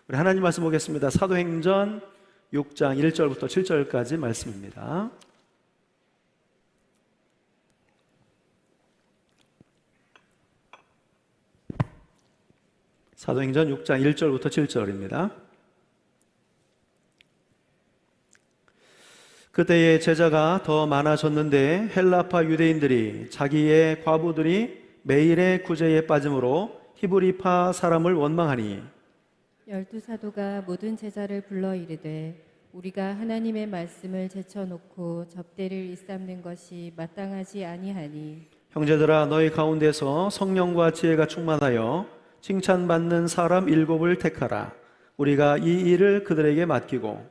우리 하나님 말씀 보겠습니다. 사도행전 6장 1절부터 7절까지 말씀입니다. 사도행전 6장 1절부터 7절입니다. 그때에 제자가 더 많아졌는데 헬라파 유대인들이 자기의 과부들이 매일의 구제에 빠짐으로 히브리파 사람을 원망하니 12사도가 모든 제자를 불러 이르되 우리가 하나님의 말씀을 제쳐놓고 접대를 일삼는 것이 마땅하지 아니하니 형제들아 너희 가운데서 성령과 지혜가 충만하여 칭찬받는 사람 7을 택하라. 우리가 이 일을 그들에게 맡기고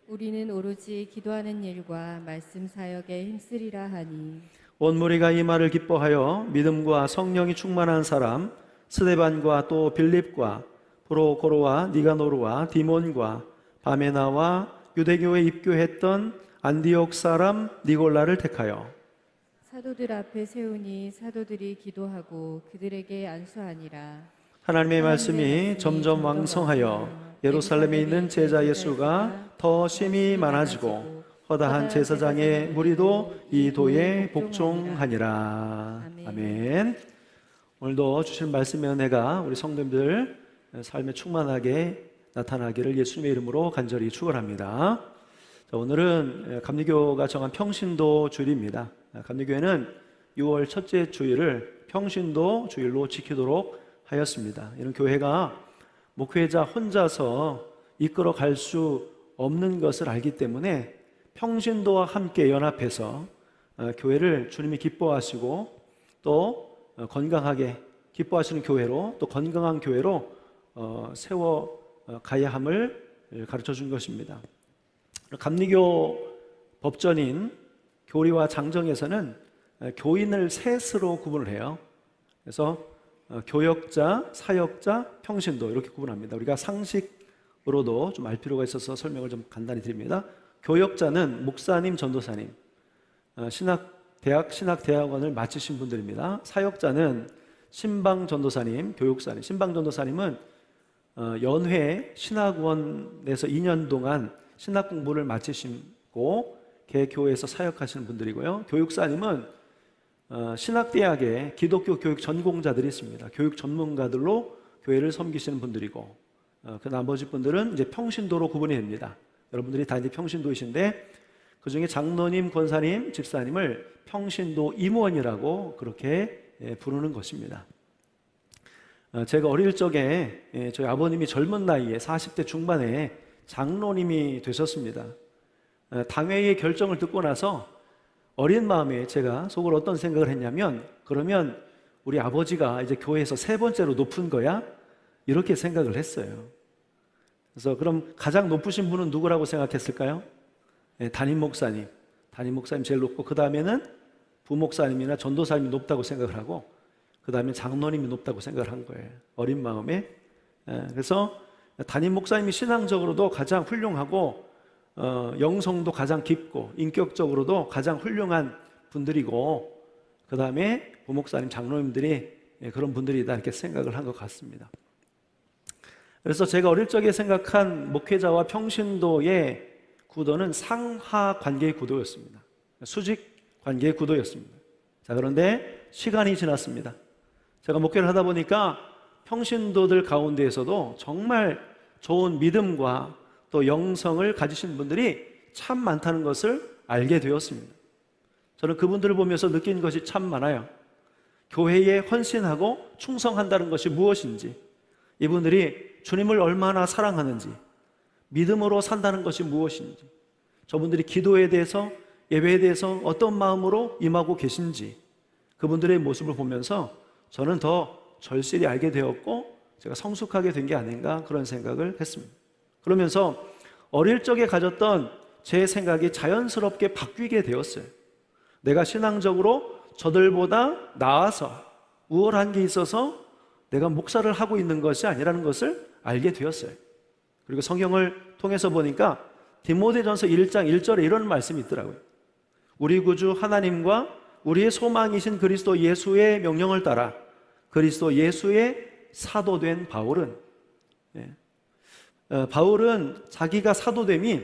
우리는 오로지 기도하는 일과 말씀 사역에 힘쓰리라 하니 온 무리가 이 말을 기뻐하여 믿음과 성령이 충만한 사람 스데반과 또 빌립과 프로고로와 니가노르와 디몬과 바메나와 유대교에 입교했던 안디옥 사람 니골라를 택하여 사도들 앞에 세우니 사도들이 기도하고 그들에게 안수하니라. 하나님의 말씀이 점점 왕성하여 예루살렘에 있는 제자 예수가 더 심히 많아지고 허다한 제사장의 무리도 이 도에 복종하니라. 아멘. 오늘도 주신 말씀의 은혜가 우리 성도님들 삶에 충만하게 나타나기를 예수님의 이름으로 간절히 축원합니다. 오늘은 감리교가 정한 평신도 주일입니다. 감리교회는 6월 첫째 주일을 평신도 주일로 지키도록 하였습니다. 이런 교회가 목회자 혼자서 이끌어 갈 수 없는 것을 알기 때문에 평신도와 함께 연합해서 교회를 주님이 기뻐하시고 또 건강하게 기뻐하시는 교회로 또 건강한 교회로 세워 가야 함을 가르쳐 준 것입니다. 감리교 법전인 교리와 장정에서는 교인을 셋으로 구분을 해요. 그래서 교역자, 사역자, 평신도 이렇게 구분합니다. 우리가 상식으로도 좀 알 필요가 있어서 설명을 좀 간단히 드립니다. 교역자는 목사님, 전도사님, 신학대학원을 마치신 분들입니다. 사역자는 신방전도사님, 교육사님. 신방전도사님은 연회 신학원에서 2년 동안 신학 공부를 마치시고 개교회에서 사역하시는 분들이고요. 교육사님은 신학대학에 기독교 교육 전공자들이 있습니다. 교육 전문가들로 교회를 섬기시는 분들이고 그 나머지 분들은 이제 평신도로 구분이 됩니다. 여러분들이 다 이제 평신도이신데 그 중에 장로님, 권사님, 집사님을 평신도 임원이라고 그렇게 부르는 것입니다. 제가 어릴 적에 저희 아버님이 젊은 나이에 40대 중반에 장로님이 되셨습니다. 당회의 결정을 듣고 나서 어린 마음에 제가 속으로 어떤 생각을 했냐면 그러면 우리 아버지가 이제 교회에서 세 번째로 높은 거야? 이렇게 생각을 했어요. 그래서 그럼 가장 높으신 분은 누구라고 생각했을까요? 담임 목사님. 담임 목사님 제일 높고 그 다음에는 부목사님이나 전도사님이 높다고 생각을 하고 그 다음에 장로님이 높다고 생각을 한 거예요. 어린 마음에. 그래서 담임 목사님이 신앙적으로도 가장 훌륭하고 영성도 가장 깊고 인격적으로도 가장 훌륭한 분들이고 그 다음에 부목사님, 장로님들이 그런 분들이다 이렇게 생각을 한 것 같습니다. 그래서 제가 어릴 적에 생각한 목회자와 평신도의 구도는 상하 관계의 구도였습니다. 수직 관계의 구도였습니다. 자, 그런데 시간이 지났습니다. 제가 목회를 하다 보니까 평신도들 가운데에서도 정말 좋은 믿음과 또 영성을 가지신 분들이 참 많다는 것을 알게 되었습니다. 저는 그분들을 보면서 느낀 것이 참 많아요. 교회에 헌신하고 충성한다는 것이 무엇인지, 이분들이 주님을 얼마나 사랑하는지, 믿음으로 산다는 것이 무엇인지, 저분들이 기도에 대해서, 예배에 대해서 어떤 마음으로 임하고 계신지, 그분들의 모습을 보면서 저는 더 절실히 알게 되었고 제가 성숙하게 된 게 아닌가 그런 생각을 했습니다. 그러면서 어릴 적에 가졌던 제 생각이 자연스럽게 바뀌게 되었어요. 내가 신앙적으로 저들보다 나아서 우월한 게 있어서 내가 목사를 하고 있는 것이 아니라는 것을 알게 되었어요. 그리고 성경을 통해서 보니까 디모데전서 1장 1절에 이런 말씀이 있더라고요. 우리 구주 하나님과 우리의 소망이신 그리스도 예수의 명령을 따라 그리스도 예수의 사도된 바울은 바울은 자기가 사도됨이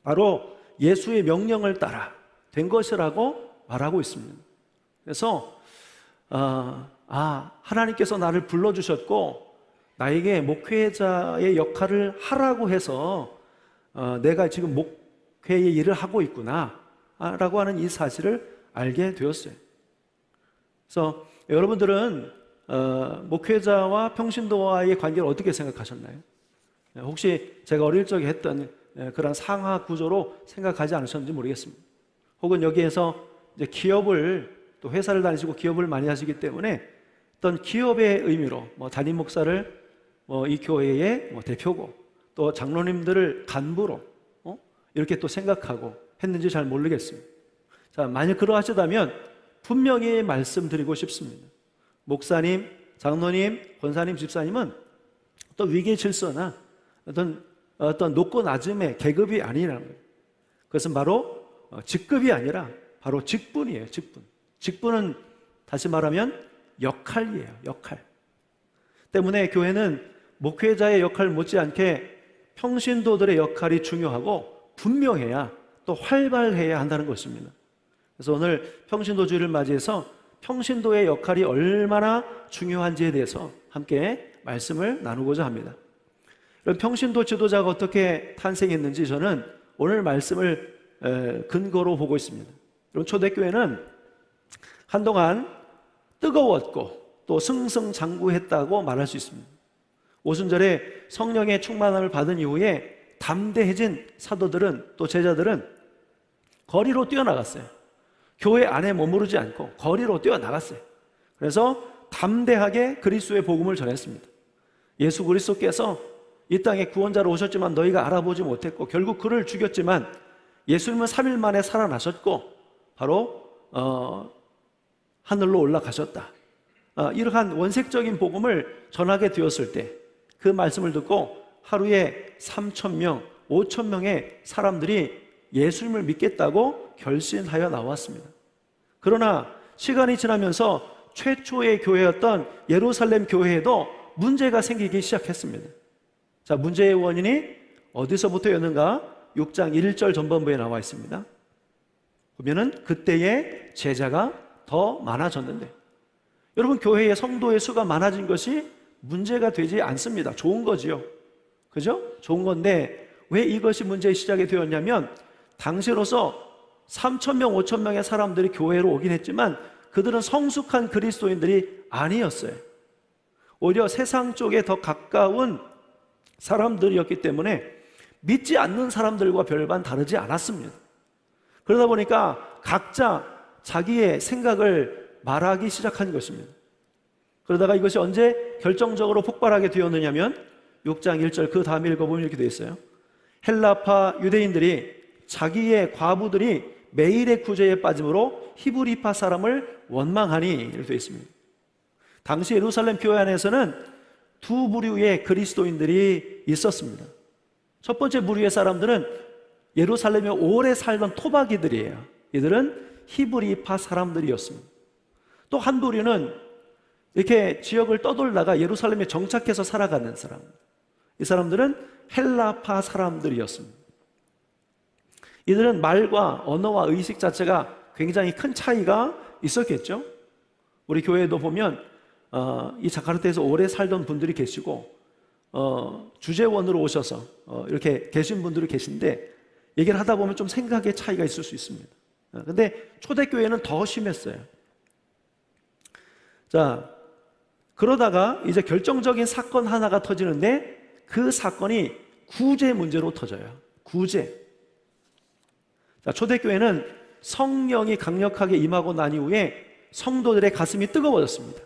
바로 예수의 명령을 따라 된 것이라고 말하고 있습니다. 그래서 하나님께서 나를 불러주셨고 나에게 목회자의 역할을 하라고 해서 내가 지금 목회의 일을 하고 있구나 라고 하는 이 사실을 알게 되었어요. 그래서 여러분들은 목회자와 평신도와의 관계를 어떻게 생각하셨나요? 혹시 제가 어릴 적에 했던 그런 상하 구조로 생각하지 않으셨는지 모르겠습니다. 혹은 여기에서 이제 기업을 또 회사를 다니시고 기업을 많이 하시기 때문에 어떤 기업의 의미로 담임 목사를 이 교회의 대표고 또 장로님들을 간부로 이렇게 또 생각하고 했는지 잘 모르겠습니다. 자, 만약 그러하시다면 분명히 말씀드리고 싶습니다. 목사님, 장로님, 권사님, 집사님은 또 위계 질서나 어떤 높고 낮음의 계급이 아니라는 거예요. 그것은 바로 직급이 아니라 바로 직분이에요. 직분. 직분은 다시 말하면 역할이에요. 역할. 때문에 교회는 목회자의 역할 못지않게 평신도들의 역할이 중요하고 분명해야 또 활발해야 한다는 것입니다. 그래서 오늘 평신도주의를 맞이해서 평신도의 역할이 얼마나 중요한지에 대해서 함께 말씀을 나누고자 합니다. 평신도 지도자가 어떻게 탄생했는지 저는 오늘 말씀을 근거로 보고 있습니다. 여러분, 초대교회는 한동안 뜨거웠고 또 승승장구했다고 말할 수 있습니다. 오순절에 성령의 충만함을 받은 이후에 담대해진 사도들은 또 제자들은 거리로 뛰어나갔어요. 교회 안에 머무르지 않고 거리로 뛰어나갔어요. 그래서 담대하게 그리스도의 복음을 전했습니다. 예수 그리스도께서 이 땅에 구원자로 오셨지만 너희가 알아보지 못했고 결국 그를 죽였지만 예수님은 3일 만에 살아나셨고 바로 하늘로 올라가셨다. 이러한 원색적인 복음을 전하게 되었을 때 그 말씀을 듣고 하루에 3,000명, 5,000명의 사람들이 예수님을 믿겠다고 결심하여 나왔습니다. 그러나 시간이 지나면서 최초의 교회였던 예루살렘 교회에도 문제가 생기기 시작했습니다. 자, 문제의 원인이 어디서부터였는가? 6장 1절 전반부에 나와 있습니다. 보면은 그때의 제자가 더 많아졌는데, 여러분, 교회의 성도의 수가 많아진 것이 문제가 되지 않습니다. 좋은 거지요. 그죠? 좋은 건데 왜 이것이 문제의 시작이 되었냐면 당시로서 3,000명, 5,000명의 사람들이 교회로 오긴 했지만 그들은 성숙한 그리스도인들이 아니었어요. 오히려 세상 쪽에 더 가까운 사람들이었기 때문에 믿지 않는 사람들과 별반 다르지 않았습니다. 그러다 보니까 각자 자기의 생각을 말하기 시작한 것입니다. 그러다가 이것이 언제 결정적으로 폭발하게 되었느냐면 6장 1절 그 다음에 읽어보면 이렇게 되어 있어요. 헬라파 유대인들이 자기의 과부들이 매일의 구제에 빠짐으로 히브리파 사람을 원망하니 이렇게 되어 있습니다. 당시 예루살렘 교회 안에서는 두 부류의 그리스도인들이 있었습니다. 첫 번째 부류의 사람들은 예루살렘에 오래 살던 토박이들이에요. 이들은 히브리파 사람들이었습니다. 또 한 부류는 이렇게 지역을 떠돌다가 예루살렘에 정착해서 살아가는 사람, 이 사람들은 헬라파 사람들이었습니다. 이들은 말과 언어와 의식 자체가 굉장히 큰 차이가 있었겠죠. 우리 교회에도 보면 이 자카르타에서 오래 살던 분들이 계시고 주재원으로 오셔서 이렇게 계신 분들이 계신데 얘기를 하다 보면 좀 생각의 차이가 있을 수 있습니다. 근데 초대교회는 더 심했어요. 자, 그러다가 이제 결정적인 사건 하나가 터지는데 그 사건이 구제 문제로 터져요. 구제. 자, 초대교회는 성령이 강력하게 임하고 난 이후에 성도들의 가슴이 뜨거워졌습니다.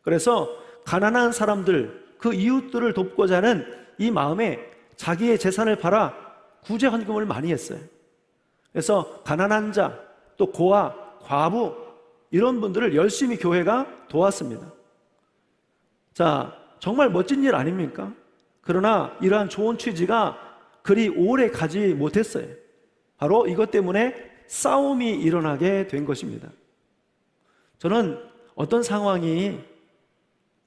그래서 가난한 사람들, 그 이웃들을 돕고자 하는 이 마음에 자기의 재산을 팔아 구제 헌금을 많이 했어요. 그래서 가난한 자, 또 고아, 과부 이런 분들을 열심히 교회가 도왔습니다. 자, 정말 멋진 일 아닙니까? 그러나 이러한 좋은 취지가 그리 오래 가지 못했어요. 바로 이것 때문에 싸움이 일어나게 된 것입니다. 저는 어떤 상황이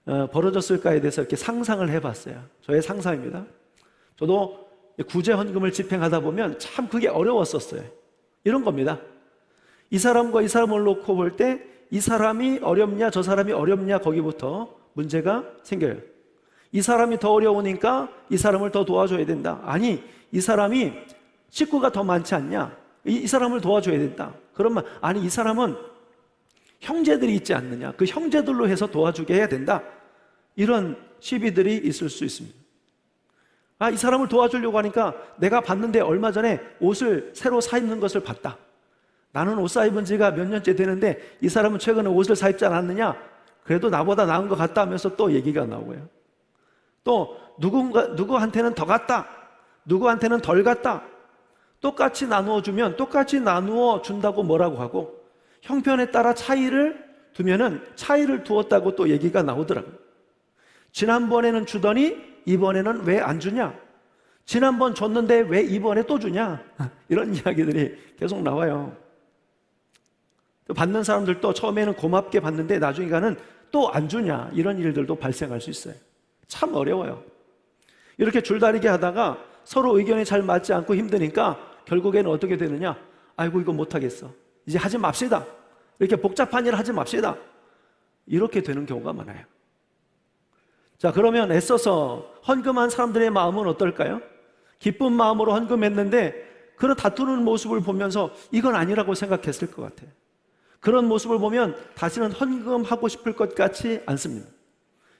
벌어졌을까에 대해서 이렇게 상상을 해봤어요. 저의 상상입니다. 저도 구제 헌금을 집행하다 보면 참 그게 어려웠었어요. 이런 겁니다. 이 사람과 이 사람을 놓고 볼 때 이 사람이 어렵냐 저 사람이 어렵냐 거기부터 문제가 생겨요. 이 사람이 더 어려우니까 이 사람을 더 도와줘야 된다. 아니, 이 사람이 식구가 더 많지 않냐? 이 사람을 도와줘야 된다. 그러면 아니, 이 사람은 형제들이 있지 않느냐? 그 형제들로 해서 도와주게 해야 된다. 이런 시비들이 있을 수 있습니다. 아, 이 사람을 도와주려고 하니까 내가 봤는데 얼마 전에 옷을 새로 사 입는 것을 봤다. 나는 옷 사 입은 지가 몇 년째 되는데 이 사람은 최근에 옷을 사 입지 않았느냐? 그래도 나보다 나은 것 같다 하면서 또 얘기가 나오고요. 또 누구한테는 더 같다, 누구한테는 덜 같다. 똑같이 나누어 주면 똑같이 나누어 준다고 뭐라고 하고, 형편에 따라 차이를 두면은 차이를 두었다고 또 얘기가 나오더라고요. 지난번에는 주더니 이번에는 왜 안 주냐? 지난번 줬는데 왜 이번에 또 주냐? 이런 이야기들이 계속 나와요. 받는 사람들도 처음에는 고맙게 받는데 나중에 가는 또 안 주냐? 이런 일들도 발생할 수 있어요. 참 어려워요. 이렇게 줄다리기 하다가 서로 의견이 잘 맞지 않고 힘드니까 결국에는 어떻게 되느냐? 아이고, 이거 못하겠어, 이제 하지 맙시다. 이렇게 복잡한 일 하지 맙시다. 이렇게 되는 경우가 많아요. 자, 그러면 애써서 헌금한 사람들의 마음은 어떨까요? 기쁜 마음으로 헌금했는데 그런 다투는 모습을 보면서 이건 아니라고 생각했을 것 같아요. 그런 모습을 보면 다시는 헌금하고 싶을 것 같지 않습니다.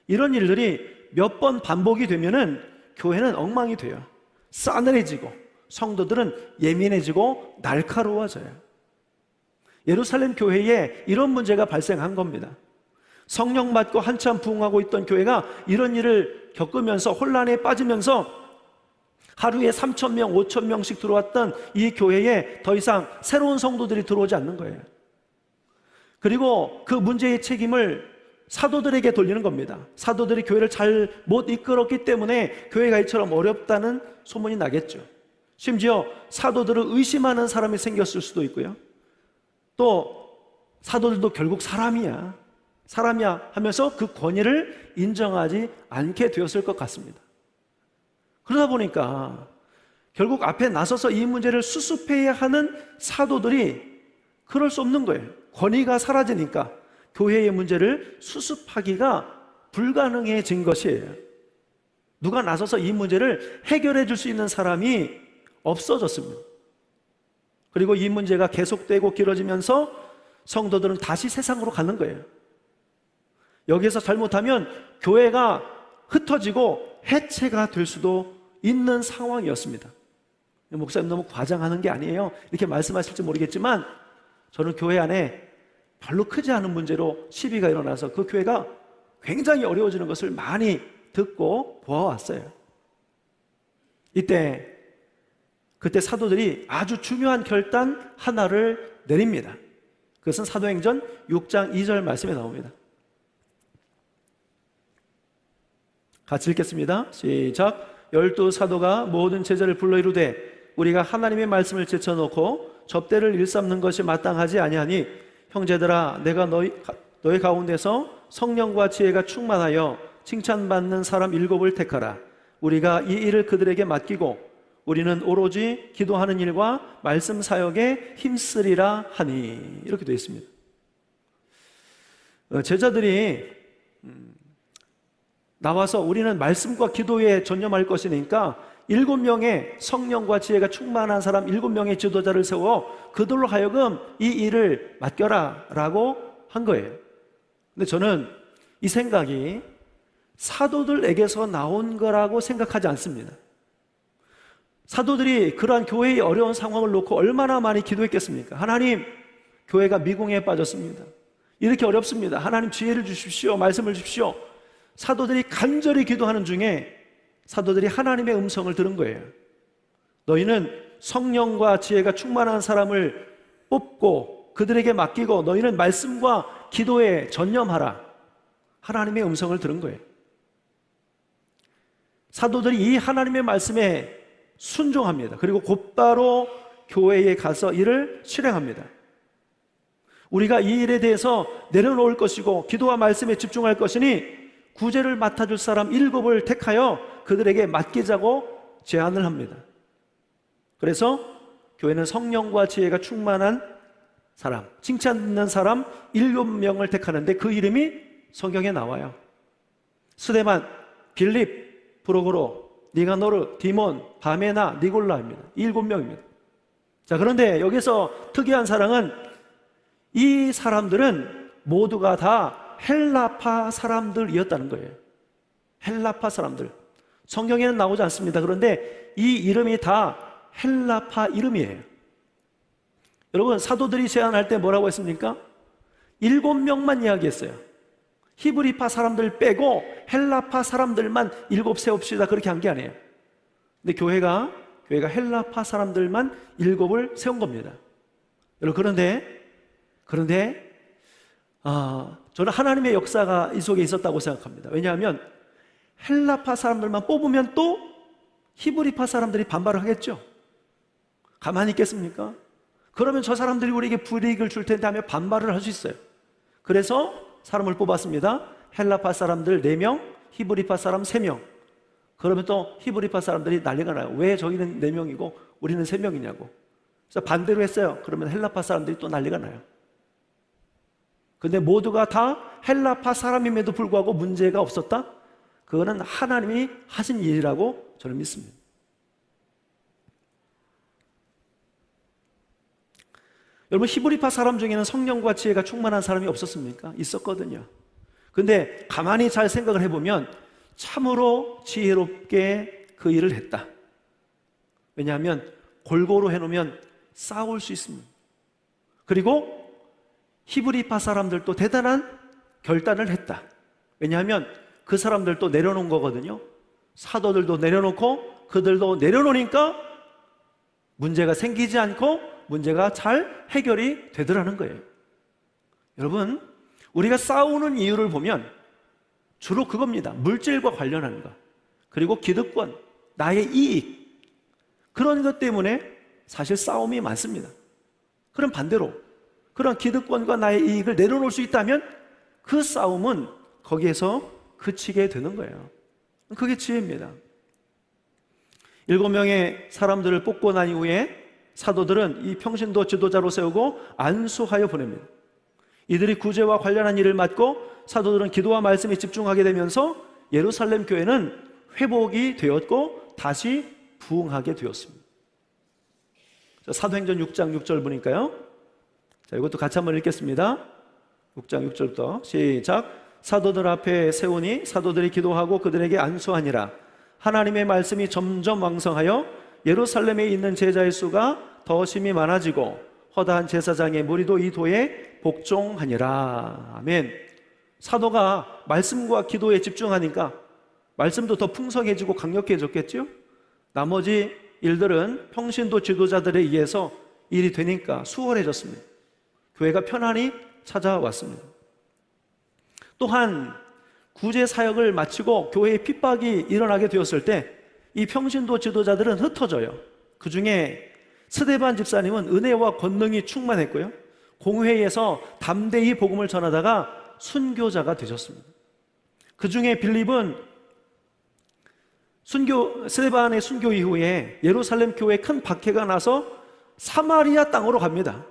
이런 일들이 몇 번 반복이 되면은 교회는 엉망이 돼요. 싸늘해지고 성도들은 예민해지고 날카로워져요. 예루살렘 교회에 이런 문제가 발생한 겁니다. 성령 받고 한참 부흥하고 있던 교회가 이런 일을 겪으면서 혼란에 빠지면서 하루에 3,000명, 5,000명씩 들어왔던 이 교회에 더 이상 새로운 성도들이 들어오지 않는 거예요. 그리고 그 문제의 책임을 사도들에게 돌리는 겁니다. 사도들이 교회를 잘 못 이끌었기 때문에 교회가 이처럼 어렵다는 소문이 나겠죠. 심지어 사도들을 의심하는 사람이 생겼을 수도 있고요. 또 사도들도 결국 사람이야 하면서 그 권위를 인정하지 않게 되었을 것 같습니다. 그러다 보니까 결국 앞에 나서서 이 문제를 수습해야 하는 사도들이 그럴 수 없는 거예요. 권위가 사라지니까 교회의 문제를 수습하기가 불가능해진 것이에요. 누가 나서서 이 문제를 해결해 줄 수 있는 사람이 없어졌습니다. 그리고 이 문제가 계속되고 길어지면서 성도들은 다시 세상으로 가는 거예요. 여기에서 잘못하면 교회가 흩어지고 해체가 될 수도 있는 상황이었습니다. 목사님 너무 과장하는 게 아니에요, 이렇게 말씀하실지 모르겠지만 저는 교회 안에 별로 크지 않은 문제로 시비가 일어나서 그 교회가 굉장히 어려워지는 것을 많이 듣고 보아왔어요. 그때 사도들이 아주 중요한 결단 하나를 내립니다. 그것은 사도행전 6장 2절 말씀에 나옵니다. 같이 읽겠습니다. 시작. 12사도가 모든 제자를 불러 이르되 우리가 하나님의 말씀을 제쳐놓고 접대를 일삼는 것이 마땅하지 아니하니 형제들아, 내가 너희 가운데서 성령과 지혜가 충만하여 칭찬받는 사람 7을 택하라. 우리가 이 일을 그들에게 맡기고 우리는 오로지 기도하는 일과 말씀 사역에 힘쓰리라 하니. 이렇게 되어 있습니다. 제자들이 나와서 우리는 말씀과 기도에 전념할 것이니까 7명의 성령과 지혜가 충만한 사람 7명의 지도자를 세워 그들로 하여금 이 일을 맡겨라 라고 한 거예요. 근데 저는 이 생각이 사도들에게서 나온 거라고 생각하지 않습니다. 사도들이 그러한 교회의 어려운 상황을 놓고 얼마나 많이 기도했겠습니까? 하나님, 교회가 미궁에 빠졌습니다. 이렇게 어렵습니다. 하나님 지혜를 주십시오. 말씀을 주십시오. 사도들이 간절히 기도하는 중에 사도들이 하나님의 음성을 들은 거예요. 너희는 성령과 지혜가 충만한 사람을 뽑고 그들에게 맡기고 너희는 말씀과 기도에 전념하라. 하나님의 음성을 들은 거예요. 사도들이 이 하나님의 말씀에 순종합니다. 그리고 곧바로 교회에 가서 이를 실행합니다. 우리가 이 일에 대해서 내려놓을 것이고 기도와 말씀에 집중할 것이니 구제를 맡아줄 사람 7을 택하여 그들에게 맡기자고 제안을 합니다. 그래서 교회는 성령과 지혜가 충만한 사람, 칭찬 듣는 사람 7명을 택하는데 그 이름이 성경에 나와요. 스데반, 빌립, 프로고로, 니가노르, 디몬, 바메나, 니골라입니다. 7명입니다. 자, 그런데 여기서 특이한 사랑은 이 사람들은 모두가 다 헬라파 사람들이었다는 거예요. 헬라파 사람들. 성경에는 나오지 않습니다. 그런데 이 이름이 다 헬라파 이름이에요. 여러분, 사도들이 제안할 때 뭐라고 했습니까? 7명만 이야기했어요. 히브리파 사람들 빼고 헬라파 사람들만 7 세웁시다, 그렇게 한 게 아니에요. 근데 교회가 헬라파 사람들만 7을 세운 겁니다. 여러분, 그런데 저는 하나님의 역사가 이 속에 있었다고 생각합니다. 왜냐하면 헬라파 사람들만 뽑으면 또 히브리파 사람들이 반발을 하겠죠. 가만히 있겠습니까? 그러면 저 사람들이 우리에게 불이익을 줄 텐데 하며 반발을 할 수 있어요. 그래서 사람을 뽑았습니다. 헬라파 사람들 4명, 히브리파 사람 3명. 그러면 또 히브리파 사람들이 난리가 나요. 왜 저희는 4명이고 우리는 3명이냐고. 그래서 반대로 했어요. 그러면 헬라파 사람들이 또 난리가 나요. 근데 모두가 다 헬라파 사람임에도 불구하고 문제가 없었다? 그거는 하나님이 하신 일이라고 저는 믿습니다. 여러분, 히브리파 사람 중에는 성령과 지혜가 충만한 사람이 없었습니까? 있었거든요. 근데 가만히 잘 생각을 해보면 참으로 지혜롭게 그 일을 했다. 왜냐하면 골고루 해놓으면 싸울 수 있습니다. 그리고 히브리파 사람들도 대단한 결단을 했다. 왜냐하면 그 사람들도 내려놓은 거거든요. 사도들도 내려놓고 그들도 내려놓으니까 문제가 생기지 않고 문제가 잘 해결이 되더라는 거예요. 여러분, 우리가 싸우는 이유를 보면 주로 그겁니다. 물질과 관련한 것, 그리고 기득권, 나의 이익, 그런 것 때문에 사실 싸움이 많습니다. 그럼 반대로 그런 기득권과 나의 이익을 내려놓을 수 있다면 그 싸움은 거기에서 그치게 되는 거예요. 그게 지혜입니다. 7명의 사람들을 뽑고 난 이후에 사도들은 이 평신도 지도자로 세우고 안수하여 보냅니다. 이들이 구제와 관련한 일을 맡고 사도들은 기도와 말씀에 집중하게 되면서 예루살렘 교회는 회복이 되었고 다시 부흥하게 되었습니다. 사도행전 6장 6절 보니까요. 자, 이것도 같이 한번 읽겠습니다. 6장 6절부터 시작. 사도들 앞에 세우니 사도들이 기도하고 그들에게 안수하니라. 하나님의 말씀이 점점 왕성하여 예루살렘에 있는 제자의 수가 더 심히 많아지고 허다한 제사장의 무리도 이 도에 복종하니라. 아멘. 사도가 말씀과 기도에 집중하니까 말씀도 더 풍성해지고 강력해졌겠죠. 나머지 일들은 평신도 지도자들에 의해서 일이 되니까 수월해졌습니다. 교회가 편안히 찾아왔습니다. 또한 구제 사역을 마치고 교회에 핍박이 일어나게 되었을 때 이 평신도 지도자들은 흩어져요. 그 중에 스데반 집사님은 은혜와 권능이 충만했고요. 공회에서 담대히 복음을 전하다가 순교자가 되셨습니다. 그 중에 빌립은 스데반의 순교 이후에 예루살렘 교회에 큰 박해가 나서 사마리아 땅으로 갑니다.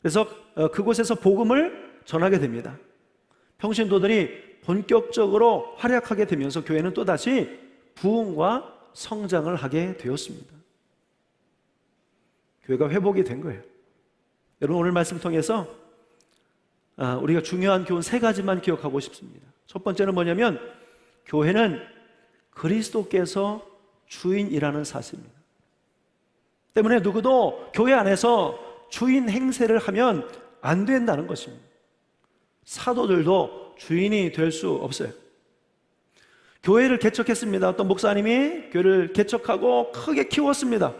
그래서 그곳에서 복음을 전하게 됩니다. 평신도들이 본격적으로 활약하게 되면서 교회는 또다시 부흥과 성장을 하게 되었습니다. 교회가 회복이 된 거예요. 여러분, 오늘 말씀 통해서 우리가 중요한 교훈 3가지만 기억하고 싶습니다. 첫 번째는 뭐냐면 교회는 그리스도께서 주인이라는 사실입니다. 때문에 누구도 교회 안에서 주인 행세를 하면 안 된다는 것입니다. 사도들도 주인이 될 수 없어요. 교회를 개척했습니다. 어떤 목사님이 교회를 개척하고 크게 키웠습니다.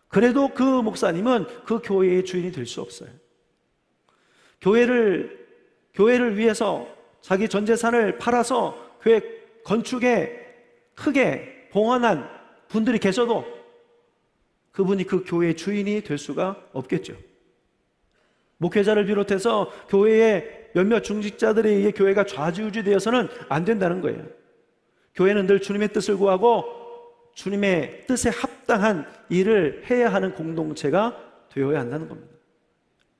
그래도 그 목사님은 그 교회의 주인이 될 수 없어요. 교회를 위해서 자기 전 재산을 팔아서 교회 건축에 크게 봉헌한 분들이 계셔도 그분이 그 교회의 주인이 될 수가 없겠죠. 목회자를 비롯해서 교회의 몇몇 중직자들에 의해 교회가 좌지우지되어서는 안 된다는 거예요. 교회는 늘 주님의 뜻을 구하고 주님의 뜻에 합당한 일을 해야 하는 공동체가 되어야 한다는 겁니다.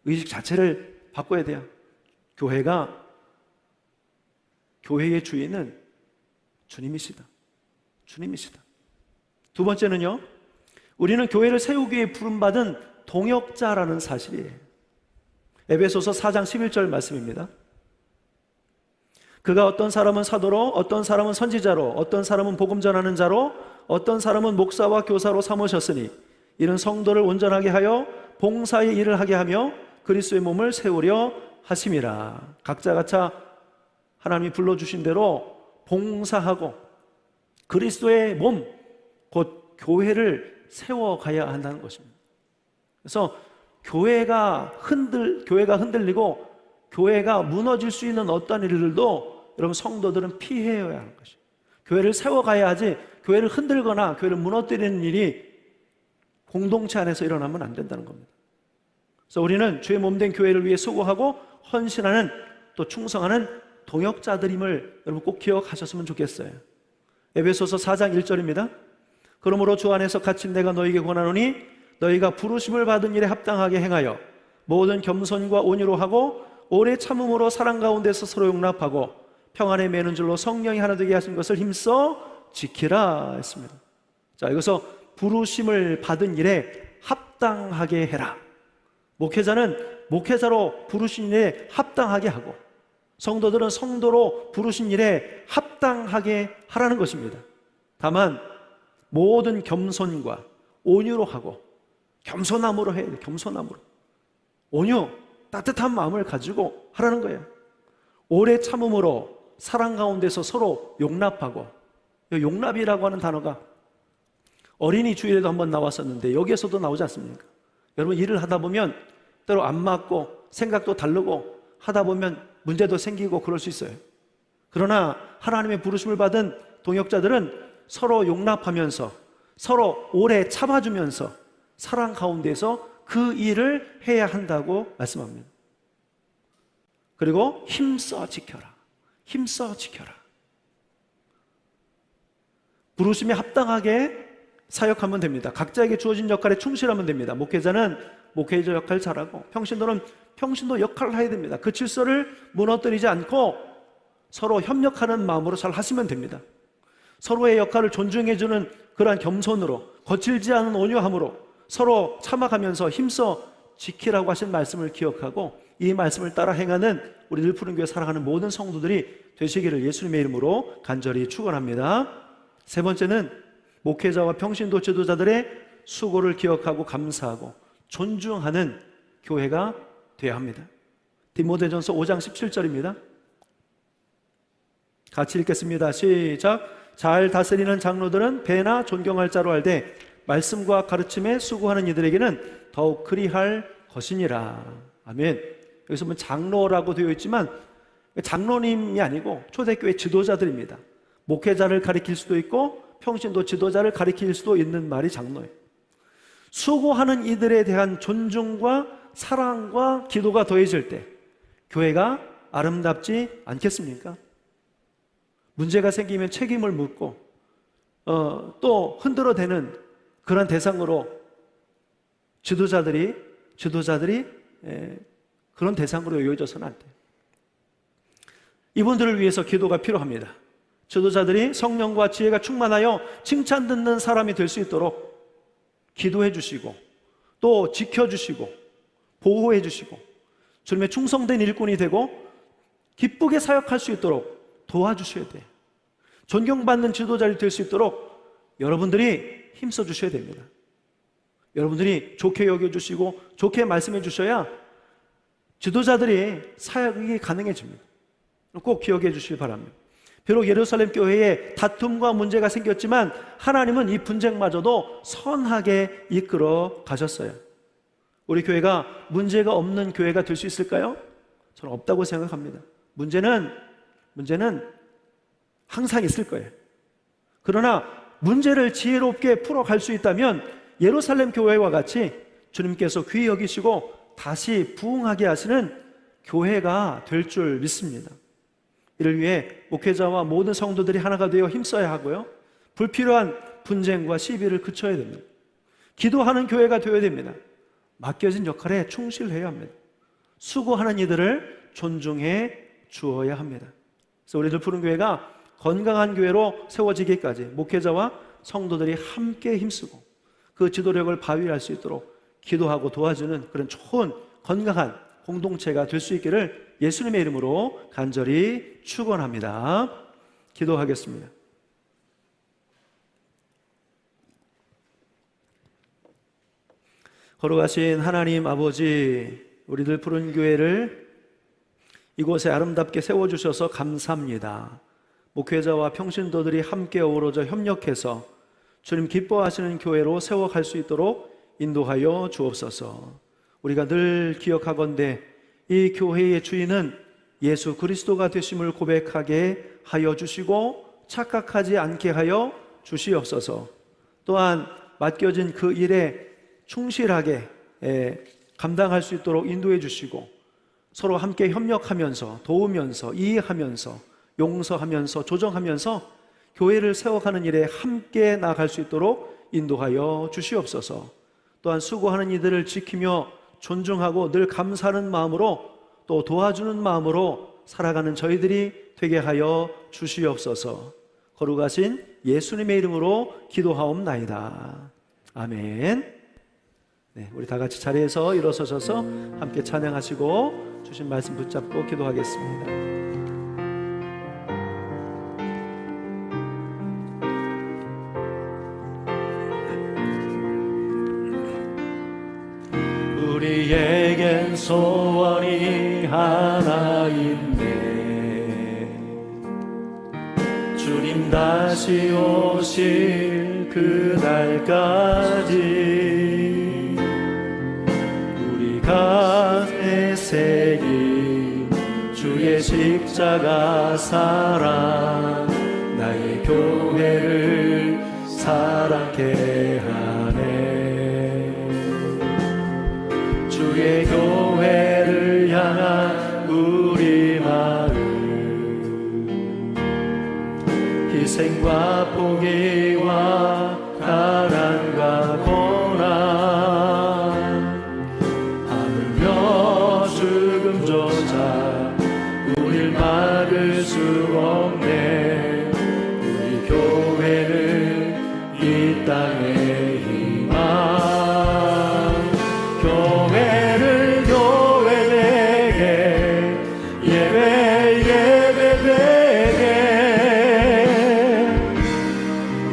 의식 자체를 바꿔야 돼요. 교회의 주인은 주님이시다. 주님이시다. 두 번째는요, 우리는 교회를 세우기 위해 부름받은 동역자라는 사실이에요. 에베소서 4장 11절 말씀입니다. 그가 어떤 사람은 사도로, 어떤 사람은 선지자로, 어떤 사람은 복음 전하는 자로, 어떤 사람은 목사와 교사로 삼으셨으니 이는 성도를 온전하게 하여 봉사의 일을 하게 하며 그리스도의 몸을 세우려 하심이라. 각자 하나님이 불러주신 대로 봉사하고 그리스도의 몸, 곧 교회를 세워가야 한다는 것입니다. 그래서 교회가 흔들리고 교회가 무너질 수 있는 어떤 일들도 여러분 성도들은 피해야 하는 것이에요. 교회를 세워가야 하지, 교회를 흔들거나 교회를 무너뜨리는 일이 공동체 안에서 일어나면 안 된다는 겁니다. 그래서 우리는 주의 몸된 교회를 위해 수고하고 헌신하는, 또 충성하는 동역자들임을 여러분 꼭 기억하셨으면 좋겠어요. 에베소서 4장 1절입니다. 그러므로 주 안에서 갇힌 내가 너희에게 권하노니 너희가 부르심을 받은 일에 합당하게 행하여 모든 겸손과 온유로 하고 오래 참음으로 사랑 가운데서 서로 용납하고 평안에 매는 줄로 성령이 하나 되게 하신 것을 힘써 지키라 했습니다. 자, 여기서 부르심을 받은 일에 합당하게 해라. 목회자는 목회자로 부르신 일에 합당하게 하고, 성도들은 성도로 부르신 일에 합당하게 하라는 것입니다. 다만 모든 겸손과 온유로 하고, 겸손함으로 해야 돼요. 겸손함으로. 온유, 따뜻한 마음을 가지고 하라는 거예요. 오래 참음으로 사랑 가운데서 서로 용납하고, 용납이라고 하는 단어가 어린이 주일에도 한번 나왔었는데 여기에서도 나오지 않습니까? 여러분, 일을 하다 보면 때로 안 맞고 생각도 다르고 하다 보면 문제도 생기고 그럴 수 있어요. 그러나 하나님의 부르심을 받은 동역자들은 서로 용납하면서 서로 오래 참아주면서 사랑 가운데서 그 일을 해야 한다고 말씀합니다. 그리고 힘써 지켜라. 힘써 지켜라. 부르심에 합당하게 사역하면 됩니다. 각자에게 주어진 역할에 충실하면 됩니다. 목회자는 목회자 역할 잘하고, 평신도는 평신도 역할을 해야 됩니다. 그 질서를 무너뜨리지 않고 서로 협력하는 마음으로 잘 하시면 됩니다. 서로의 역할을 존중해주는 그러한 겸손으로, 거칠지 않은 온유함으로 서로 참아가면서 힘써 지키라고 하신 말씀을 기억하고 이 말씀을 따라 행하는 우리 늘푸른교회 사랑하는 모든 성도들이 되시기를 예수님의 이름으로 간절히 축원합니다. 세 번째는 목회자와 평신도 지도자들의 수고를 기억하고 감사하고 존중하는 교회가 되어야 합니다. 디모데전서 5장 17절입니다. 같이 읽겠습니다. 시작. 잘 다스리는 장로들은 배나 존경할 자로 알되 말씀과 가르침에 수고하는 이들에게는 더욱 그리할 것이니라. 아멘. 여기서 보면 장로라고 되어 있지만 장로님이 아니고 초대교회 지도자들입니다. 목회자를 가리킬 수도 있고 평신도 지도자를 가리킬 수도 있는 말이 장로예요. 수고하는 이들에 대한 존중과 사랑과 기도가 더해질 때 교회가 아름답지 않겠습니까? 문제가 생기면 책임을 묻고 또 흔들어대는 그런 대상으로 지도자들이 그런 대상으로 여겨져서는 안 돼요. 이분들을 위해서 기도가 필요합니다. 지도자들이 성령과 지혜가 충만하여 칭찬 듣는 사람이 될 수 있도록 기도해 주시고 또 지켜주시고 보호해 주시고 주님의 충성된 일꾼이 되고 기쁘게 사역할 수 있도록 도와주셔야 돼요. 존경받는 지도자를 될 수 있도록 여러분들이 힘써 주셔야 됩니다. 여러분들이 좋게 여겨주시고 좋게 말씀해 주셔야 지도자들이 사역이 가능해집니다. 꼭 기억해 주시기 바랍니다. 비록 예루살렘 교회에 다툼과 문제가 생겼지만 하나님은 이 분쟁마저도 선하게 이끌어 가셨어요. 우리 교회가 문제가 없는 교회가 될 수 있을까요? 저는 없다고 생각합니다. 문제는 항상 있을 거예요. 그러나 문제를 지혜롭게 풀어갈 수 있다면 예루살렘 교회와 같이 주님께서 귀히 여기시고 다시 부흥하게 하시는 교회가 될 줄 믿습니다. 이를 위해 목회자와 모든 성도들이 하나가 되어 힘써야 하고요. 불필요한 분쟁과 시비를 그쳐야 됩니다. 기도하는 교회가 되어야 됩니다. 맡겨진 역할에 충실해야 합니다. 수고하는 이들을 존중해 주어야 합니다. 그래서 우리들 푸른교회가 건강한 교회로 세워지기까지 목회자와 성도들이 함께 힘쓰고 그 지도력을 발휘할 수 있도록 기도하고 도와주는 그런 좋은 건강한 공동체가 될 수 있기를 예수님의 이름으로 간절히 축원합니다. 기도하겠습니다. 거룩하신 하나님 아버지, 우리들 푸른 교회를 이곳에 아름답게 세워주셔서 감사합니다. 목회자와 평신도들이 함께 어우러져 협력해서 주님 기뻐하시는 교회로 세워갈 수 있도록 인도하여 주옵소서. 우리가 늘 기억하건대 이 교회의 주인은 예수 그리스도가 되심을 고백하게 하여 주시고 착각하지 않게 하여 주시옵소서. 또한 맡겨진 그 일에 충실하게 감당할 수 있도록 인도해 주시고 서로 함께 협력하면서 도우면서 이해하면서 용서하면서 조정하면서 교회를 세워가는 일에 함께 나아갈 수 있도록 인도하여 주시옵소서. 또한 수고하는 이들을 지키며 존중하고 늘 감사하는 마음으로 또 도와주는 마음으로 살아가는 저희들이 되게 하여 주시옵소서. 거룩하신 예수님의 이름으로 기도하옵나이다. 아멘. 네, 우리 다 같이 자리에서 일어서셔서 함께 찬양하시고 주신 말씀 붙잡고 기도하겠습니다. 우리에겐 소원이 하나 있네. 주님 다시 오실 그날까지 가슴에 새긴 주의 십자가 사랑 나의 교회를 사랑케 하네. 주의 교회를 향한 우리 마음 희생과 포기와 가난과 고난 우릴 막을 수 없네. 우리 교회는 이 땅의 희망 교회를 교회 되게 예배 되게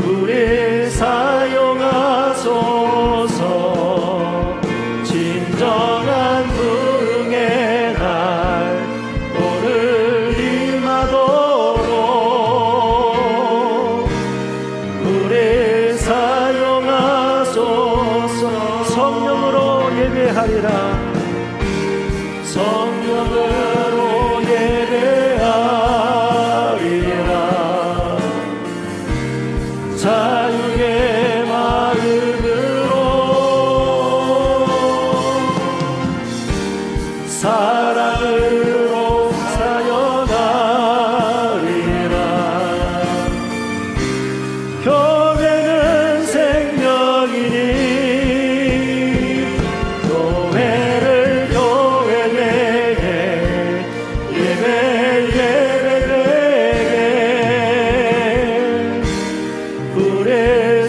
우리 사용하소서. 진정한 부흥의 날 오늘 임하도록 우리 사용하소서. 성령으로 예배하리라. 성령으로 예배하리라. 자유의 마음으로 사랑으로 사역하리라. 교회는 생명이니 교회를 교회 되게 예배 되게 우리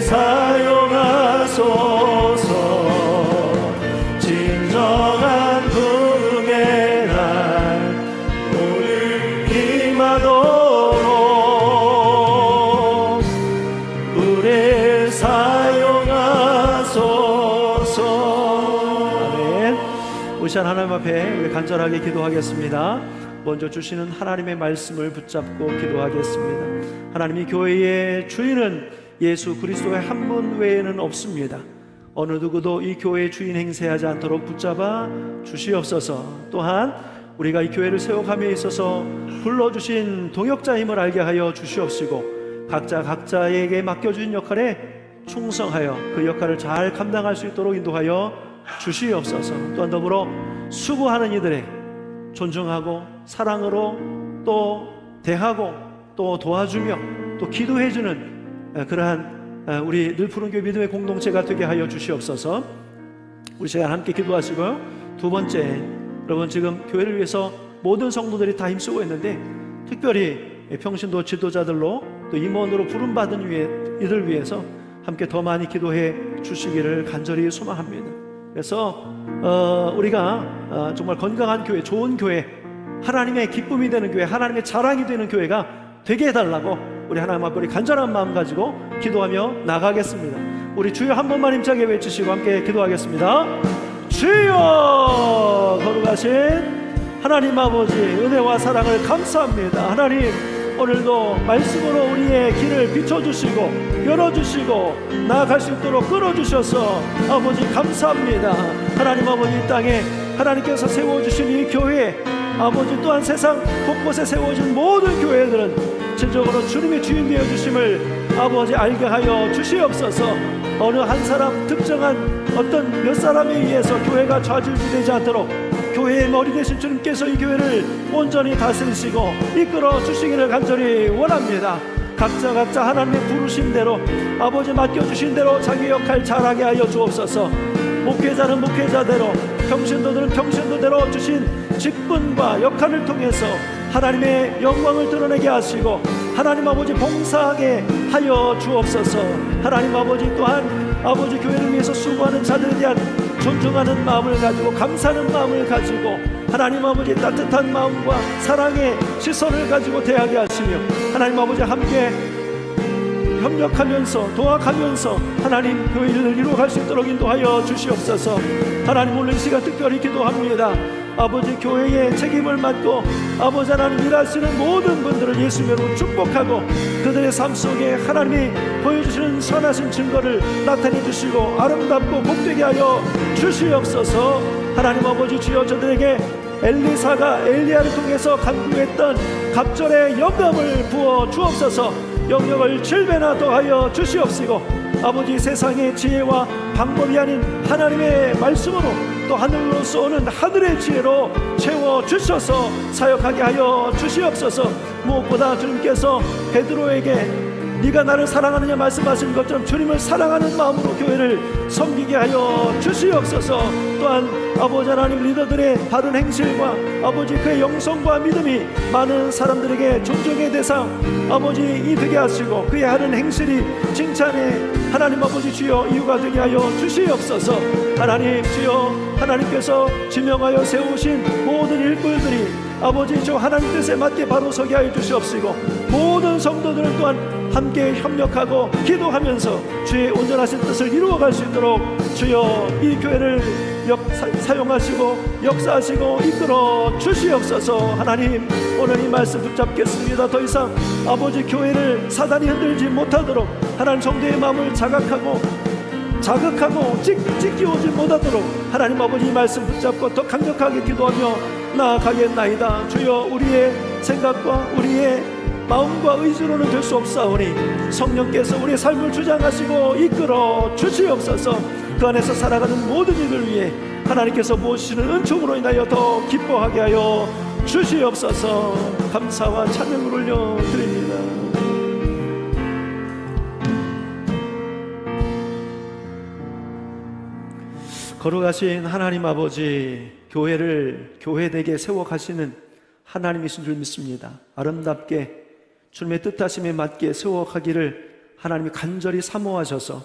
사용하소서. 진정한 부흥의 날 오늘 임하도록 우리 사용하소서. 아멘. 우시한 하나님 앞에 우리 간절하게 기도하겠습니다. 먼저 주시는 하나님의 말씀을 붙잡고 기도하겠습니다. 하나님이 교회의 주인은 예수 그리스도의 한 분 외에는 없습니다. 어느 누구도 이 교회의 주인 행세하지 않도록 붙잡아 주시옵소서. 또한 우리가 이 교회를 세워감에 있어서 불러주신 동역자임을 알게 하여 주시옵시고 각자에게 맡겨주신 역할에 충성하여 그 역할을 잘 감당할 수 있도록 인도하여 주시옵소서. 또한 더불어 수고하는 이들의 존중하고 사랑으로 또 대하고 또 도와주며 또 기도해주는 그러한 우리 늘 푸른 교회 믿음의 공동체가 되게 하여 주시옵소서. 우리 시간 함께 기도하시고요. 두 번째, 여러분 지금 교회를 위해서 모든 성도들이 다 힘쓰고 있는데 특별히 평신도 지도자들로 또 임원으로 부름받은 이들 위해서 함께 더 많이 기도해 주시기를 간절히 소망합니다. 그래서 우리가 정말 건강한 교회, 좋은 교회, 하나님의 기쁨이 되는 교회, 하나님의 자랑이 되는 교회가 되게 해달라고 우리 하나님 앞에 우리 간절한 마음 가지고 기도하며 나가겠습니다. 우리 주여 한 번만 힘차게 외치시고 함께 기도하겠습니다. 주여, 거룩하신 하나님 아버지, 은혜와 사랑을 감사합니다. 하나님, 오늘도 말씀으로 우리의 길을 비춰주시고 열어주시고 나아갈 수 있도록 끌어주셔서 아버지 감사합니다. 하나님 아버지, 이 땅에 하나님께서 세워주신 이 교회, 아버지 또한 세상 곳곳에 세워진 모든 교회들은 진정으로 주님의 주인 되어 주심을 아버지 알게 하여 주시옵소서. 어느 한 사람 특정한 어떤 몇 사람에 의해서 교회가 좌지우지되지 않도록 교회의 머리 되신 주님께서 이 교회를 온전히 다스리시고 이끌어 주시기를 간절히 원합니다. 각자 하나님의 부르신 대로 아버지 맡겨주신 대로 자기 역할 잘하게 하여 주옵소서. 목회자는 목회자대로, 평신도들은 평신도대로 주신 직분과 역할을 통해서 하나님의 영광을 드러내게 하시고 하나님 아버지 봉사하게 하여 주옵소서. 하나님 아버지 또한 아버지 교회를 위해서 수고하는 자들에 대한 존중하는 마음을 가지고 감사하는 마음을 가지고 하나님 아버지 따뜻한 마음과 사랑의 시선을 가지고 대하게 하시며 하나님 아버지 함께 협력하면서 도와가면서 하나님 교회를 이루어갈 수 있도록 인도하여 주시옵소서. 하나님, 오늘 이 시간 특별히 기도합니다. 아버지 교회의 책임을 맡고 아버지 하나님 일하시는 모든 분들을 예수님으로 축복하고 그들의 삶 속에 하나님이 보여주시는 선하신 증거를 나타내 주시고 아름답고 복되게 하여 주시옵소서. 하나님 아버지, 주여 저들에게 엘리사가 엘리야를 통해서 간구했던 갑절의 영감을 부어 주옵소서. 영역을 7배나 더하여 주시옵시고 아버지, 세상의 지혜와 방법이 아닌 하나님의 말씀으로 또 하늘로서 오는 하늘의 지혜로 채워주셔서 사역하게 하여 주시옵소서. 무엇보다 주님께서 베드로에게 네가 나를 사랑하느냐 말씀하신 것처럼 주님을 사랑하는 마음으로 교회를 섬기게 하여 주시옵소서. 또한 아버지 하나님, 리더들의 바른 행실과 아버지 그의 영성과 믿음이 많은 사람들에게 존중의 대상 아버지 되게 하시고 그의 하는 행실이 칭찬의 하나님 아버지 주여 이유가 되게 하여 주시옵소서. 하나님 주여, 하나님께서 지명하여 세우신 모든 일꾼들이 아버지 주 하나님 뜻에 맞게 바로 서게 하여 주시옵시고 모든 성도들은 또한 함께 협력하고 기도하면서 주의 온전하신 뜻을 이루어갈 수 있도록 주여 이 교회를 사용하시고 역사하시고 이끌어 주시옵소서. 하나님, 오늘 이 말씀 붙잡겠습니다. 더 이상 아버지 교회를 사단이 흔들지 못하도록 하나님 성도의 마음을 자극하고 찢기오지 못하도록 하나님 아버지 이 말씀 붙잡고 더 강력하게 기도하며 나아가겠나이다. 주여, 우리의 생각과 우리의 마음과 의지로는 될 수 없사오니 성령께서 우리의 삶을 주장하시고 이끌어 주시옵소서. 그 안에서 살아가는 모든 이들 위해 하나님께서 모시는 은총으로 인하여 더 기뻐하게 하여 주시옵소서. 감사와 찬양을 올려드립니다. 거룩하신 하나님 아버지, 교회를 교회되게 세워가시는 하나님이신 줄 믿습니다. 아름답게 주님의 뜻하심에 맞게 세워가기를 하나님이 간절히 사모하셔서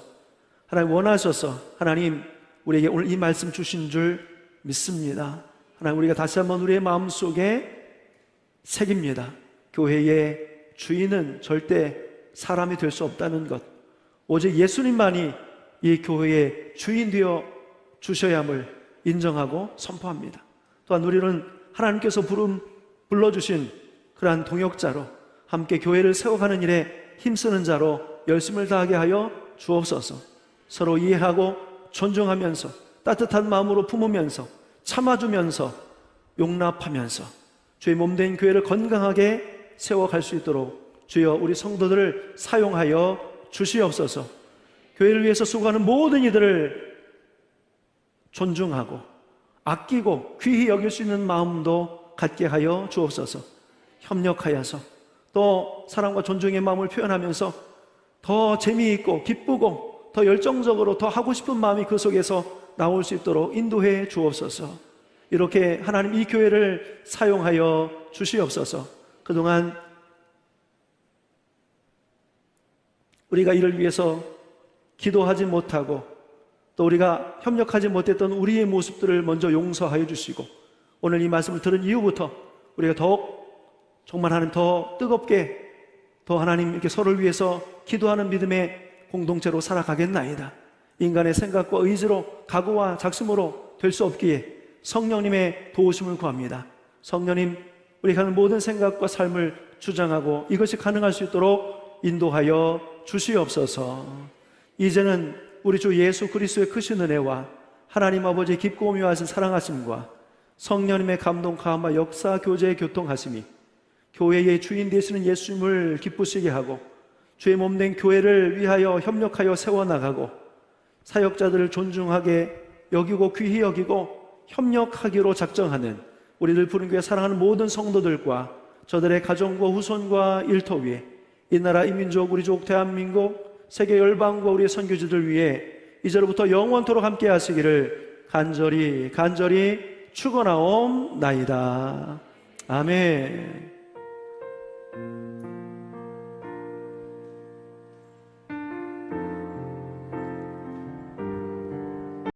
하나님 원하셔서 하나님 우리에게 오늘 이 말씀 주신 줄 믿습니다. 하나님, 우리가 다시 한번 우리의 마음속에 새깁니다. 교회의 주인은 절대 사람이 될 수 없다는 것, 오직 예수님만이 이 교회의 주인 되어 주셔야 함을 인정하고 선포합니다. 또한 우리는 하나님께서 불러주신 그러한 동역자로 함께 교회를 세워가는 일에 힘쓰는 자로 열심을 다하게 하여 주옵소서. 서로 이해하고 존중하면서 따뜻한 마음으로 품으면서 참아주면서 용납하면서 주의 몸된 교회를 건강하게 세워갈 수 있도록 주여 우리 성도들을 사용하여 주시옵소서. 교회를 위해서 수고하는 모든 이들을 존중하고 아끼고 귀히 여길 수 있는 마음도 갖게 하여 주옵소서. 협력하여서 또 사랑과 존중의 마음을 표현하면서 더 재미있고 기쁘고 더 열정적으로 더 하고 싶은 마음이 그 속에서 나올 수 있도록 인도해 주옵소서. 이렇게 하나님 이 교회를 사용하여 주시옵소서. 그동안 우리가 이를 위해서 기도하지 못하고 또 우리가 협력하지 못했던 우리의 모습들을 먼저 용서하여 주시고, 오늘 이 말씀을 들은 이후부터 우리가 더욱 정말 하나님 더 뜨겁게 더 하나님 이렇게 서로를 위해서 기도하는 믿음의 공동체로 살아가겠나이다. 인간의 생각과 의지로 각오와 작심으로 될 수 없기에 성령님의 도우심을 구합니다. 성령님, 우리가 하는 모든 생각과 삶을 주장하고 이것이 가능할 수 있도록 인도하여 주시옵소서. 이제는 우리 주 예수 그리스도의 크신 은혜와 하나님 아버지의 깊고 오묘하신 사랑하심과 성령님의 감동, 감화, 역사, 교제, 교통하심이 교회의 주인 되시는 예수님을 기쁘시게 하고 주의 몸된 교회를 위하여 협력하여 세워나가고 사역자들을 존중하게 여기고 귀히 여기고 협력하기로 작정하는 우리들 부른교회 사랑하는 모든 성도들과 저들의 가정과 후손과 일터 위에 이 나라 이 민족 우리 족 대한민국 세계 열방과 우리의 선교지들 위해 이제로부터 영원토록 함께 하시기를 간절히 축원하옵나이다. 아멘.